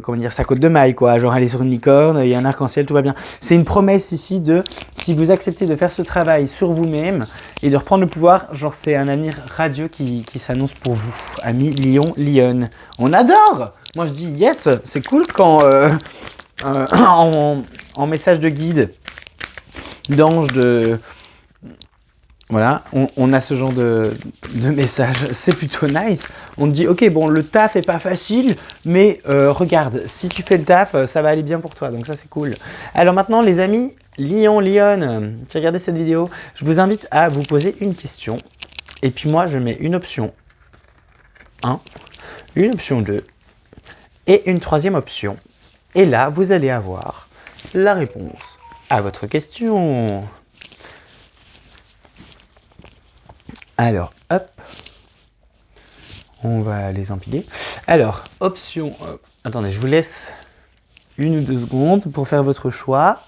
comment dire, sa côte de maille quoi, genre elle est sur une licorne, il y a un arc-en-ciel, tout va bien. C'est une promesse ici de si vous acceptez de faire ce travail sur vous-même et de reprendre le pouvoir, genre c'est un avenir radieux qui s'annonce pour vous, amis Lion, Lionne. On adore. Moi je dis yes, c'est cool quand en message de guide, d'ange, de voilà, on a ce genre de message, c'est plutôt nice. On te dit, ok, bon, le taf est pas facile, mais regarde, si tu fais le taf, ça va aller bien pour toi, donc ça c'est cool. Alors maintenant, les amis, Lion, Lionne, qui regardez cette vidéo, je vous invite à vous poser une question. Et puis moi, je mets une option 1, une option 2 et une troisième option. Et là, vous allez avoir la réponse à votre question. Alors, hop, on va les empiler. Alors, option, attendez, je vous laisse 1 ou 2 secondes pour faire votre choix.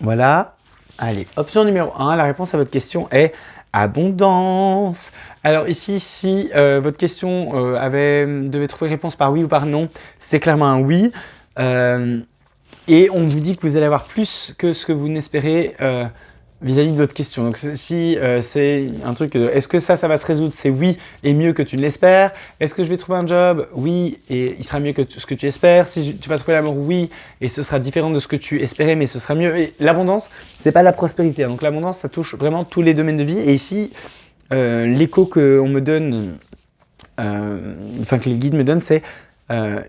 Voilà. Allez, option numéro 1, la réponse à votre question est abondance. Alors ici, si votre question devait trouver réponse par oui ou par non, c'est clairement un oui. Et on vous dit que vous allez avoir plus que ce que vous n'espérez vis-à-vis de votre question. Donc si c'est un truc, est-ce que ça va se résoudre? C'est oui et mieux que tu ne l'espères. Est-ce que je vais trouver un job? Oui, et il sera mieux que ce que tu espères. Si tu vas trouver l'amour, oui, et ce sera différent de ce que tu espérais, mais ce sera mieux. Et l'abondance, c'est pas la prospérité. Donc l'abondance, ça touche vraiment tous les domaines de vie. Et ici, l'écho qu'on me donne, que les guides me donnent, c'est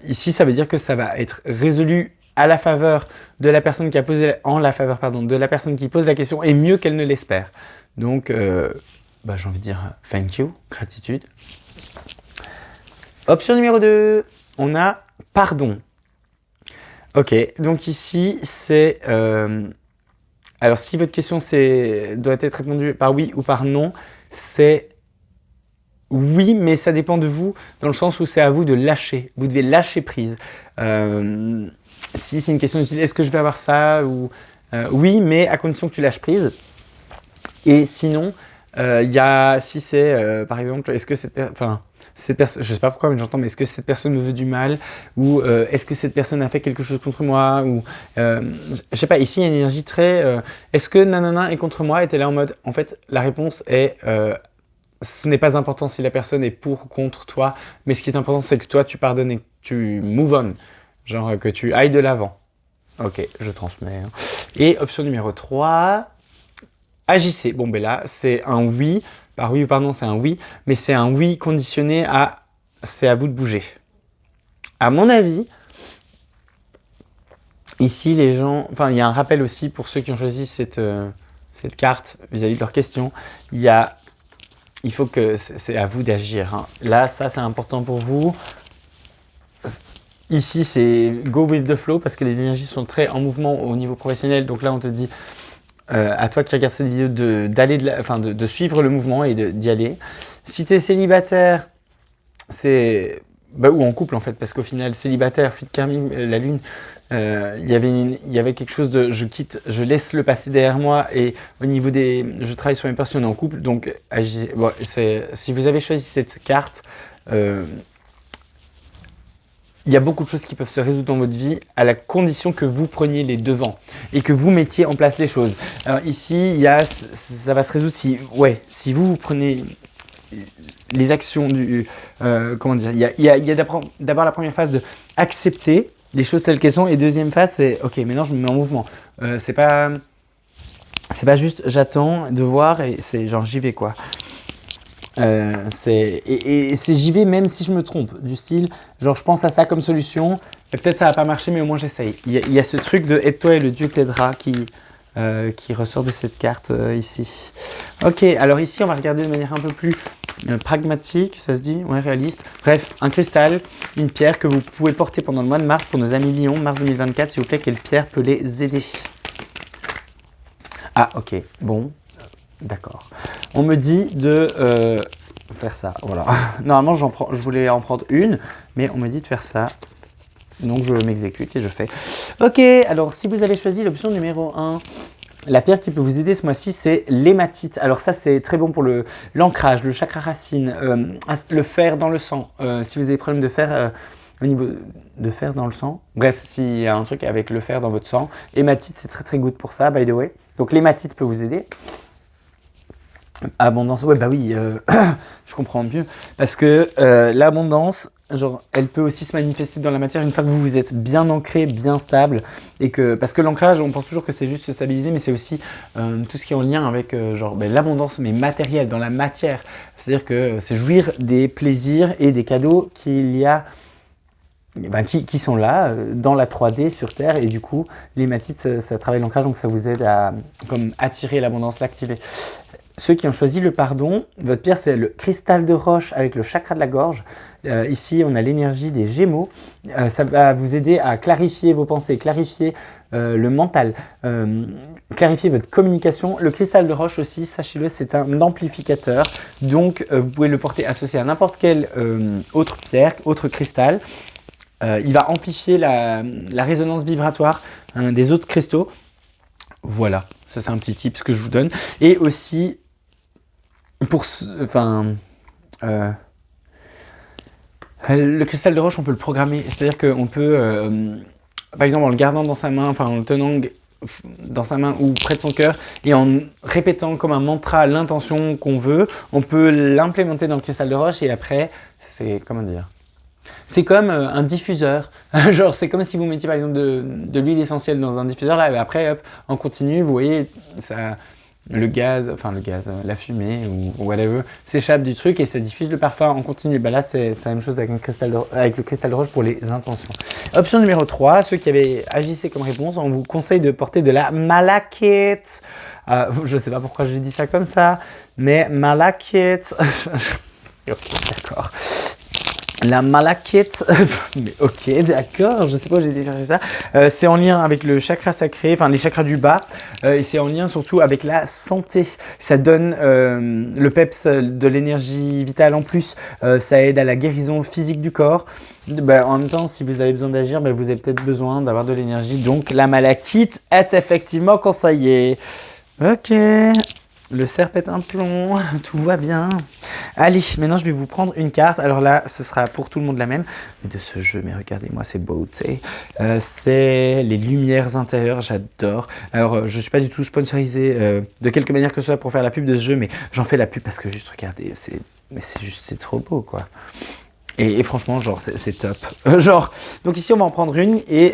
ici, ça veut dire que ça va être résolu à la faveur de la personne qui a posé, de la personne qui pose la question et mieux qu'elle ne l'espère. Donc, j'ai envie de dire thank you, gratitude. Option numéro 2, on a pardon. Ok, donc ici, c'est... alors, si votre question doit être répondue par oui ou par non, c'est oui, mais ça dépend de vous, dans le sens où c'est à vous de lâcher. Vous devez lâcher prise. Si c'est une question utile, est-ce que je vais avoir ça ou oui, mais à condition que tu lâches prise. Et sinon, si c'est par exemple, est-ce que cette personne, je sais pas pourquoi, mais j'entends, mais est-ce que cette personne me veut du mal ou est-ce que cette personne a fait quelque chose contre moi ou je sais pas. Ici, il y a une énergie très. Est-ce que nanana est contre moi? Et t'es là en mode. En fait, la réponse est. Ce n'est pas important si la personne est pour ou contre toi, mais ce qui est important, c'est que toi, tu pardonnes et que tu move on. Genre que tu ailles de l'avant. Ok, je transmets. Et option numéro 3, agissez. Bon, ben là, c'est un oui. Par oui ou par non, c'est un oui. Mais c'est un oui conditionné à c'est à vous de bouger. À mon avis, ici, les gens... Enfin, il y a un rappel aussi pour ceux qui ont choisi cette carte vis-à-vis de leurs questions. Il faut que c'est à vous d'agir. Hein. Là, ça, c'est important pour vous. Ici, c'est go with the flow parce que les énergies sont très en mouvement au niveau professionnel. Donc là, on te dit à toi qui regardes cette vidéo de suivre le mouvement et d'y aller. Si tu es célibataire, c'est Bah, ou en couple en fait, parce qu'au final, célibataire, fuite karmique, la lune, il y avait quelque chose de je quitte, je laisse le passé derrière moi et au niveau des. Je travaille sur mes peurs si on est en couple, donc bon, si vous avez choisi cette carte, euh, il y a beaucoup de choses qui peuvent se résoudre dans votre vie à la condition que vous preniez les devants et que vous mettiez en place les choses. Alors ici, ça va se résoudre si vous prenez les actions comment dire, il y a d'abord la première phase de accepter les choses telles qu'elles sont et deuxième phase c'est ok maintenant je me mets en mouvement. C'est pas juste j'attends de voir et c'est genre j'y vais quoi. C'est j'y vais même si je me trompe, du style genre je pense à ça comme solution et peut-être ça va pas marcher mais au moins j'essaye. Il y a ce truc de aide-toi et le Dieu t'aidera qui ressort de cette carte ici. Ok, alors ici on va regarder de manière un peu plus pragmatique, ça se dit, ouais, réaliste. Bref, un cristal, une pierre que vous pouvez porter pendant le mois de mars pour nos amis Lion, mars 2024, s'il vous plaît, quelle pierre peut les aider? Ah, ok, bon, d'accord. On me dit de faire ça, voilà. Normalement, je voulais en prendre une, mais on me dit de faire ça. Donc, je m'exécute et je fais. Ok, alors si vous avez choisi l'option numéro 1, la pierre qui peut vous aider ce mois-ci, c'est l'hématite. Alors ça, c'est très bon pour l'ancrage, le chakra racine, le fer dans le sang. Si vous avez des problèmes de fer au niveau de fer dans le sang, bref, s'il y a un truc avec le fer dans votre sang, hématite, c'est très très good pour ça, by the way. Donc l'hématite peut vous aider. Abondance, ouais, bah oui, je comprends mieux. Parce que l'abondance, genre, elle peut aussi se manifester dans la matière une fois que vous êtes bien ancré, bien stable. Parce que l'ancrage, on pense toujours que c'est juste se stabiliser, mais c'est aussi tout ce qui est en lien avec l'abondance, mais matérielle, dans la matière. C'est-à-dire que c'est jouir des plaisirs et des cadeaux qui sont là, dans la 3D, sur Terre. Et du coup, l'hématite, ça travaille l'ancrage, donc ça vous aide à comme attirer l'abondance, l'activer. Ceux qui ont choisi le pardon, votre pierre c'est le cristal de roche avec le chakra de la gorge. Ici on a l'énergie des Gémeaux. Ça va vous aider à clarifier vos pensées, clarifier le mental, clarifier votre communication. Le cristal de roche aussi, sachez-le, c'est un amplificateur. Donc vous pouvez le porter associé à n'importe quelle autre pierre, autre cristal. Il va amplifier la résonance vibratoire des autres cristaux. Voilà, ça c'est un petit tip que je vous donne. Et aussi, le cristal de roche, on peut le programmer. C'est-à-dire qu'on peut, par exemple, en le gardant dans sa main, enfin en le tenant dans sa main ou près de son cœur et en répétant comme un mantra l'intention qu'on veut, on peut l'implémenter dans le cristal de roche et après, c'est comment dire? C'est comme un diffuseur. Genre, c'est comme si vous mettiez par exemple de l'huile essentielle dans un diffuseur là, et après, hop, en continu, vous voyez, le gaz, la fumée ou whatever, s'échappe du truc et ça diffuse le parfum en continu. Bah là, c'est la même chose avec le cristal de roche pour les intentions. Option numéro 3, ceux qui avaient agissé comme réponse, on vous conseille de porter de la malachite. Je ne sais pas pourquoi j'ai dit ça comme ça, mais malachite. Ok, d'accord. La malachite, mais ok, d'accord, je sais pas où j'ai été chercher ça. C'est en lien avec le chakra sacré, enfin les chakras du bas, et c'est en lien surtout avec la santé. Ça donne le peps, de l'énergie vitale en plus, ça aide à la guérison physique du corps. En même temps, si vous avez besoin d'agir, vous avez peut-être besoin d'avoir de l'énergie, donc la malachite est effectivement conseillée. Ok. Le cerf pète un plomb, tout va bien. Allez, maintenant je vais vous prendre une carte. Alors là, ce sera pour tout le monde la même. Mais de ce jeu, mais regardez-moi, c'est beau, tu sais. C'est les lumières intérieures, j'adore. Alors, je ne suis pas du tout sponsorisé de quelque manière que ce soit pour faire la pub de ce jeu, mais j'en fais la pub parce que juste, regardez, c'est trop beau, quoi. Et franchement, genre, c'est top. Donc ici, on va en prendre une et...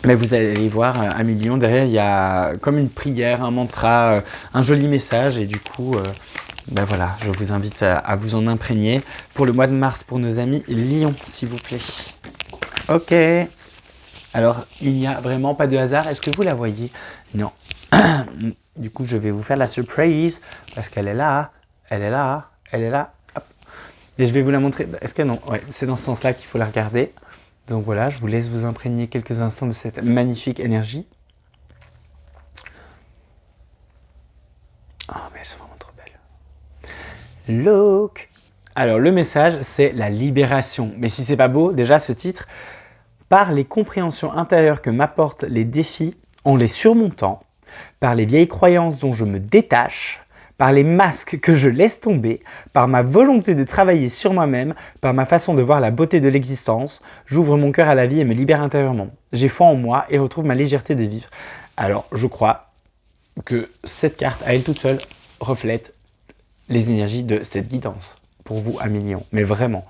mais vous allez voir, à Million, derrière, il y a comme une prière, un mantra, un joli message. Et du coup, voilà, je vous invite à vous en imprégner pour le mois de mars, pour nos amis Lion, s'il vous plaît. Ok. Alors, il n'y a vraiment pas de hasard. Est-ce que vous la voyez? Non. Du coup, je vais vous faire la surprise parce qu'elle est là, elle est là, elle est là. Hop. Et je vais vous la montrer. Est-ce que non? Ouais, c'est dans ce sens-là qu'il faut la regarder. Donc voilà, je vous laisse vous imprégner quelques instants de cette magnifique énergie. Oh, mais elles sont vraiment trop belles. Look Alors le message, c'est la libération. Mais si c'est pas beau, déjà ce titre, par les compréhensions intérieures que m'apportent les défis en les surmontant, par les vieilles croyances dont je me détache, par les masques que je laisse tomber, par ma volonté de travailler sur moi-même, par ma façon de voir la beauté de l'existence, j'ouvre mon cœur à la vie et me libère intérieurement. J'ai foi en moi et retrouve ma légèreté de vivre. Alors je crois que cette carte, à elle toute seule, reflète les énergies de cette guidance. Pour vous, à million. Mais vraiment.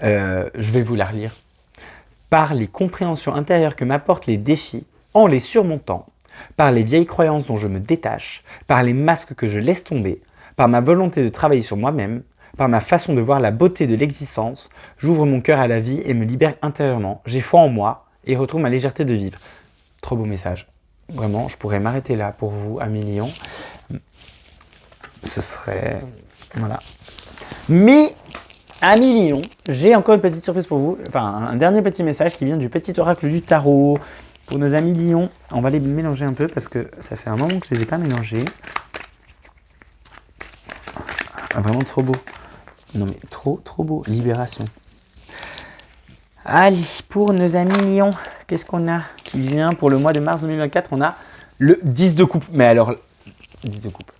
Je vais vous la relire. Par les compréhensions intérieures que m'apportent les défis, en les surmontant, par les vieilles croyances dont je me détache, par les masques que je laisse tomber, par ma volonté de travailler sur moi-même, par ma façon de voir la beauté de l'existence, j'ouvre mon cœur à la vie et me libère intérieurement. J'ai foi en moi et retrouve ma légèreté de vivre. Trop beau message. Vraiment, je pourrais m'arrêter là pour vous, à million. Ce serait... Voilà. Mais, à million, j'ai encore une petite surprise pour vous. Enfin, un dernier petit message qui vient du petit oracle du tarot. Pour nos amis lions, on va les mélanger un peu parce que ça fait un moment que je ne les ai pas mélangés. Ah, vraiment trop beau. Non mais trop beau. Libération. Allez, pour nos amis lions, qu'est-ce qu'on a qui vient pour le mois de mars 2024? On a le 10 de coupe. Mais alors, 10 de coupe.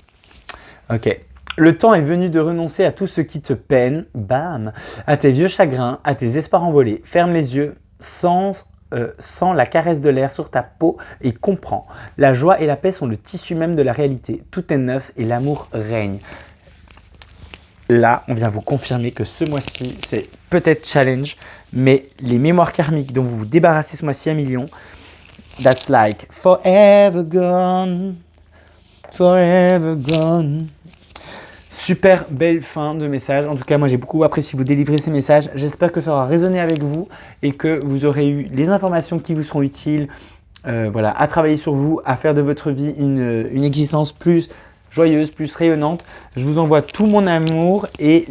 Ok. Le temps est venu de renoncer à tout ce qui te peine, bam, à tes vieux chagrins, à tes espoirs envolés. Ferme les yeux, sens la caresse de l'air sur ta peau et comprends. La joie et la paix sont le tissu même de la réalité. Tout est neuf et l'amour règne. Là, on vient vous confirmer que ce mois-ci, c'est peut-être challenge, mais les mémoires karmiques dont vous vous débarrassez ce mois-ci à million, that's like forever gone, forever gone. Super belle fin de message. En tout cas, moi j'ai beaucoup apprécié vous délivrer ces messages. J'espère que ça aura résonné avec vous et que vous aurez eu les informations qui vous seront utiles voilà, à travailler sur vous, à faire de votre vie une existence plus joyeuse, plus rayonnante. Je vous envoie tout mon amour et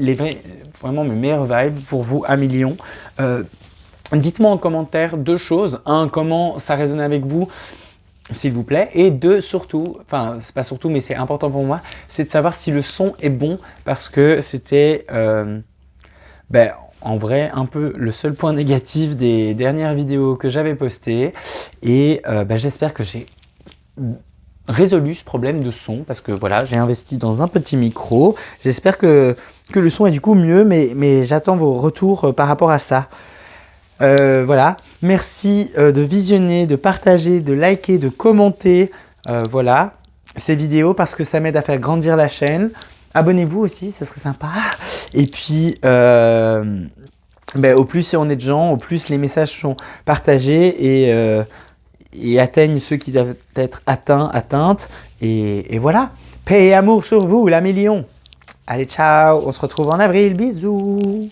vraiment mes meilleures vibes pour vous à million. Dites-moi en commentaire deux choses. Un, comment ça résonne avec vous, s'il vous plaît. Et deux, surtout, enfin, c'est pas surtout, mais c'est important pour moi, c'est de savoir si le son est bon parce que c'était, en vrai, un peu le seul point négatif des dernières vidéos que j'avais postées. Et j'espère que j'ai résolu ce problème de son parce que voilà, j'ai investi dans un petit micro. J'espère que le son est du coup mieux, mais j'attends vos retours par rapport à ça. Voilà, merci de visionner, de partager, de liker, de commenter voilà, ces vidéos parce que ça m'aide à faire grandir la chaîne. Abonnez-vous aussi, ça serait sympa. Et puis, au plus on est de gens, au plus les messages sont partagés et atteignent ceux qui doivent être atteintes. Et voilà, paix et amour sur vous, la million. Allez, ciao, on se retrouve en avril, bisous.